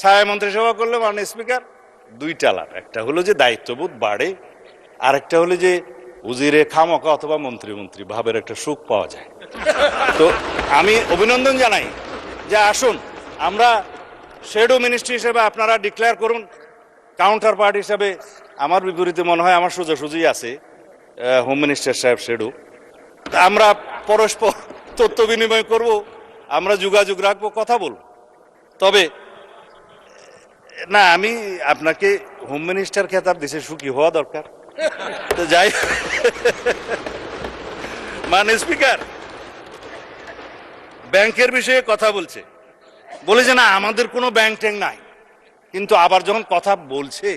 ছায়া মন্ত্রিসভা করলে মাননীয় স্পিকার দুইটা লাভ, একটা হলো যে দায়িত্ববোধ বাড়ে, আরেকটা হলো যে উজিরে খামকা অথবা মন্ত্রী ভাবের একটা সুখ পাওয়া যায়। তো আমি অভিনন্দন জানাই যে আসুন আমরা শ্যাডো মিনিস্ট্রি হিসেবে আপনারা ডিক্লেয়ার করুন, কাউন্টার পার্ট হিসেবে আমার বিপরীতে মনে হয় আমার সোজাসুজি আছে হোম মিনিস্টার সাহেব শ্যাডো। আমরা পরস্পর তথ্য বিনিময় করব, আমরা যোগাযোগ রাখবো, কথা বলবো। তবে না, আমি আপনাকে হোম মিনিস্টার খেতাব দেশে সুখী হওয়া দরকার। তো যাই, মাননীয় স্পিকার ব্যাংকের বিষয়ে কথা বলে যে না আমাদের কোনো ব্যাংক ট্যাঙ্ক নাই, কিন্তু আবার যখন কথা বলছে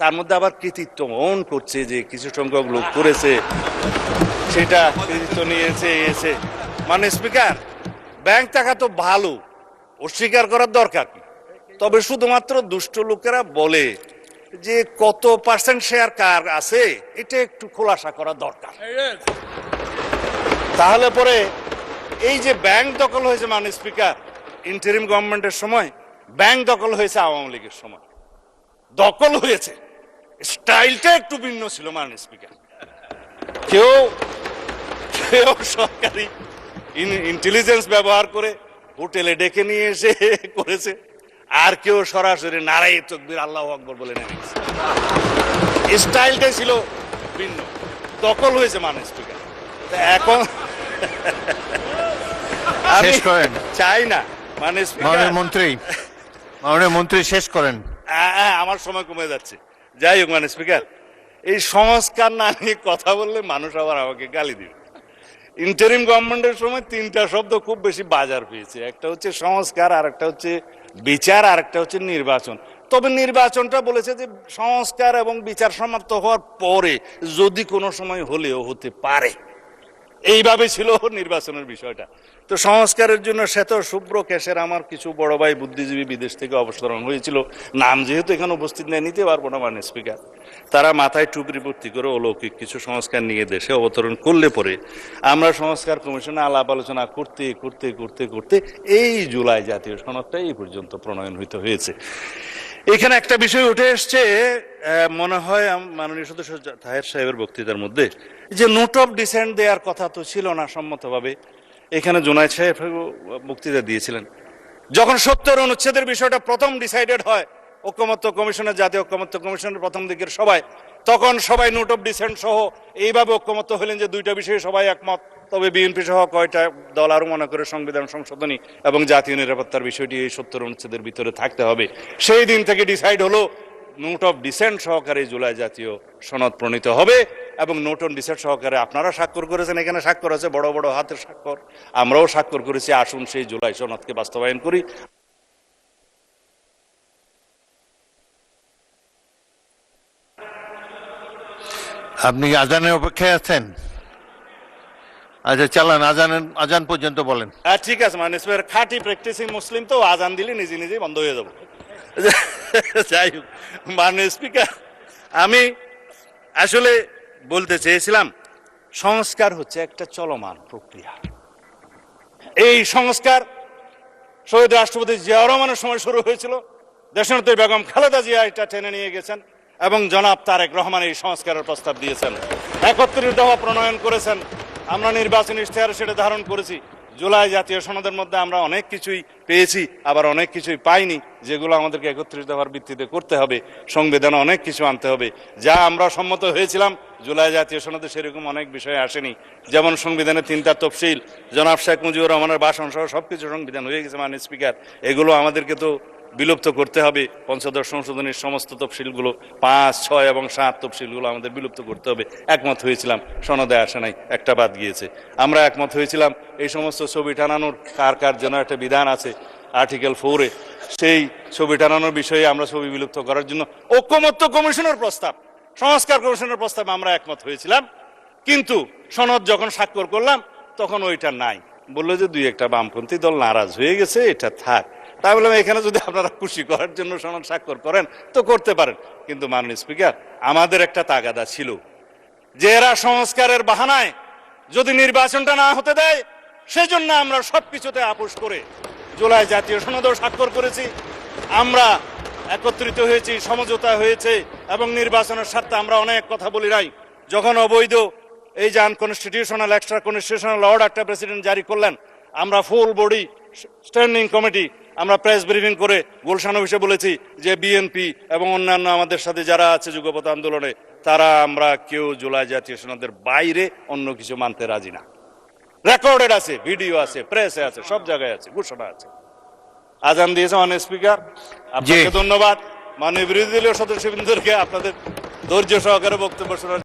তার মধ্যে আবার কৃতিত্ব মন করছে যে কিছু সংখ্যক লোক করেছে, সেটা কৃতিত্ব নিয়েছে এসে। মাননীয় স্পিকার ব্যাংক টাকা তো ভালো, অস্বীকার করার দরকার কি, তবে শুধুমাত্র দুষ্ট লোকেরা বলে যে কত পার্সেন্ট শেয়ার কার আছে এটা একটু খোলাসা করা দরকার। তাহলে পরে এই যে ব্যাংক দখল হয়েছে মাননীয় স্পিকার ইন্টারিম গভর্নমেন্টের সময়, ব্যাংক দখল হয়েছে আওয়ামী লীগের সময়, দখল হয়েছে স্টাইলটা একটু ভিন্ন ছিল মাননীয় স্পিকার। কেউ সরকারি ইন্টেলিজেন্স ব্যবহার করে হোটেলে ডেকে নিয়ে এসে করেছে, আর কেউ সরাসরি নারায়ে তাকবীর আল্লাহু আকবার বলে নেমেছে। স্টাইলটাই ছিল ভিন্ন, দখল হয়েছে মাননীয় স্পিকার। এখন আমি চাই না মাননীয় মন্ত্রী শেষ করেন। আমার সময় কমে যাচ্ছে। যাই হোক মাননীয় স্পিকার, এই সংস্কার না নিয়ে কথা বললে মানুষ আবার আমাকে গালি দিবে। ইন্টারিম গভর্নমেন্টের সময় তিনটা শব্দ খুব বেশি বাজার পেয়েছে, একটা হচ্ছে সংস্কার, আর একটা হচ্ছে বিচার, আর একটা হচ্ছে নির্বাচন। তবে নির্বাচনটা বলেছে যে সংস্কার এবং বিচার সমাপ্ত হওয়ার পরে যদি কোনো সময় হলেও হতে পারে, এইভাবে ছিল নির্বাচনের বিষয়টা। তো সংস্কারের জন্য শ্বেত শুভ্র কেশের আমার কিছু বড় ভাই বুদ্ধিজীবী বিদেশ থেকে অবতরণ হয়েছিল, নাম যেহেতু এখানে উপস্থিত নেই নিতে পারবো না মাননীয় স্পিকার। তারা মাথায় টুপি ভর্তি করে অলৌকিক কিছু সংস্কার নিয়ে দেশে অবতরণ করলে পরে আমরা সংস্কার কমিশনে আলাপ আলোচনা করতে করতে করতে করতে এই জুলাই জাতীয় সনদটা এই পর্যন্ত প্রণয়ন হয়েছে। এখানে একটা বিষয় উঠে এসছে, মনে হয় মাননীয় সদস্য তাহের সাহেবের বক্তৃতার মধ্যে, যে নোট অফ ডিসেন্ট দেওয়ার কথা তো ছিল না সম্মতভাবে। এখানে জুনায়েদ সাহেব বক্তৃতা দিয়েছিলেন, যখন 70 অনুচ্ছেদের বিষয়টা প্রথম ডিসাইডেড হয় ঐকমত্য কমিশনের, জাতীয় ঐকমত্য কমিশনের প্রথম দিকের সবাই, তখন সবাই নোট অফ ডিসেন্ট সহ এইভাবে ঐকমত্য হলেন যে দুইটা বিষয়ে সবাই একমত। তবে বিএনপি সহ কয়টা দল আরো মনে করে সংবিধান সংশোধনী এবং জাতীয় নিরাপত্তার বিষয়টি এই 70 অনুচ্ছেদের ভিতরে থাকতে হবে। সেই দিন থেকে ডিসাইড হলো নোট অফ ডিসেন্ট সহকারে জুলাই জাতীয় সনদ প্রণীত হবে, এবং নোট অন ডিসেন্ট সহকারে আপনারা স্বাক্ষর করেছেন, এখানে স্বাক্ষর আছে বড় বড় হাতের স্বাক্ষর, আমরাও স্বাক্ষর করেছি। আসুন সেই জুলাই সনদকে বাস্তবায়ন করি। আপনি আজানের অপেক্ষায় আছেন? আচ্ছা চালান, আজান পর্যন্ত বলেন। ঠিক আছে মানে খাঁটি প্র্যাকটিসিং মুসলিম তো আজান দিলে নিজে নিজেই বন্ধ হয়ে যাবো। যাই হোক মাননীয় স্পিকার, আমি আসলে বলতে চেয়েছিলাম সংস্কার হচ্ছে একটা চলমান প্রক্রিয়া। এই সংস্কার শহীদ রাষ্ট্রপতি জিয়াউর রহমানের সময় শুরু হয়েছিল, দেশনেত্রী বেগম খালেদা জিয়া এটা টেনে নিয়ে গেছেন, এবং জনাব তারেক রহমান এই সংস্কারের প্রস্তাব দিয়েছেন, 31 দফা প্রণয়ন করেছেন। আমরা নির্বাচনী ইশতেহারে সেটা ধারণ করেছি। জুলাই জাতীয় সনদের মধ্যে আমরা অনেক কিছুই পেয়েছি, আবার অনেক কিছুই পাইনি, যেগুলো আমাদেরকে 31 দফার ভিত্তিতে করতে হবে। সংবিধানে অনেক কিছু আনতে হবে, যা আমরা সম্মত হয়েছিলাম জুলাই জাতীয় সনদে সেরকম অনেক বিষয় আসেনি। যেমন সংবিধানে 3টা তফসিল, জনাব শেখ মুজিবুর রহমানের ভাষণ সহ সবকিছু সংবিধান হয়ে গেছে মাননীয় স্পিকার। এগুলো আমাদেরকে তো বিলুপ্ত করতে হবে। পঞ্চদশ সংশোধনীর সমস্ত তফসিলগুলো 5, 6 এবং 7 তফসিলগুলো আমাদের বিলুপ্ত করতে হবে। একমত হয়েছিলাম, সনদে আসে নাই, একটা বাদ গিয়েছে। আমরা একমত হয়েছিলাম এই সমস্ত ছবি টানানোর কার কার জন্য একটা বিধান আছে আর্টিকেল 4-এ, সেই ছবি টানানোর বিষয়ে আমরা ছবি বিলুপ্ত করার জন্য ঐকমত্য কমিশনের প্রস্তাব, সংস্কার কমিশনের প্রস্তাবে আমরা একমত হয়েছিলাম। কিন্তু সনদ যখন স্বাক্ষর করলাম তখন ওইটা নাই, বললো যে 2-1টা বামপন্থী দল নারাজ হয়ে গেছে, এটা থাক। তাই বললাম এখানে যদি আপনারা খুশি করার জন্য সনদ স্বাক্ষর করেন তো করতে পারেন, কিন্তু মাননীয় স্পিকার আমাদের একটা তাগাদা ছিল যে এরা সংস্কারের বাহানায় যদি নির্বাচনটা না হতে দেয়, সেজন্য আমরা সবকিছুতে আপোষ করে জুলাই জাতীয় সনদেও স্বাক্ষর করেছি, আমরা একত্রিত হয়েছি, সমঝোতা হয়েছে এবং নির্বাচনের স্বার্থে আমরা অনেক কথা বলি নাই। যখন অবৈধ এই যে আনকনস্টিটিউশনাল এক্সট্রা কনস্টিটিউশনাল অর্ডারটা প্রেসিডেন্ট জারি করলেন, আমরা ফুল বডি স্ট্যান্ডিং কমিটি আমরা প্রেস ব্রিফিং করে গুলশান অফিসে বলেছি যে বিএনপি এবং অন্যান্য আমাদের সাথে যারা আছে যুগপৎ আন্দোলনে, তারা আমরা কেউ জুলাই জাতীয় সনদের বাইরে অন্য কিছু মানতে রাজি না। রেকর্ডেড আছে, ভিডিও আছে, প্রেসে আছে, সব জায়গায় আছে, ঘোষণা আছে। আজান দিয়েছে মাননীয় স্পিকার, আপনাকে ধন্যবাদ। মাননীয় বিরোধী দলীয় সদস্যবৃন্দকে আপনাদের ধৈর্য সহকারে বক্তব্য শোনার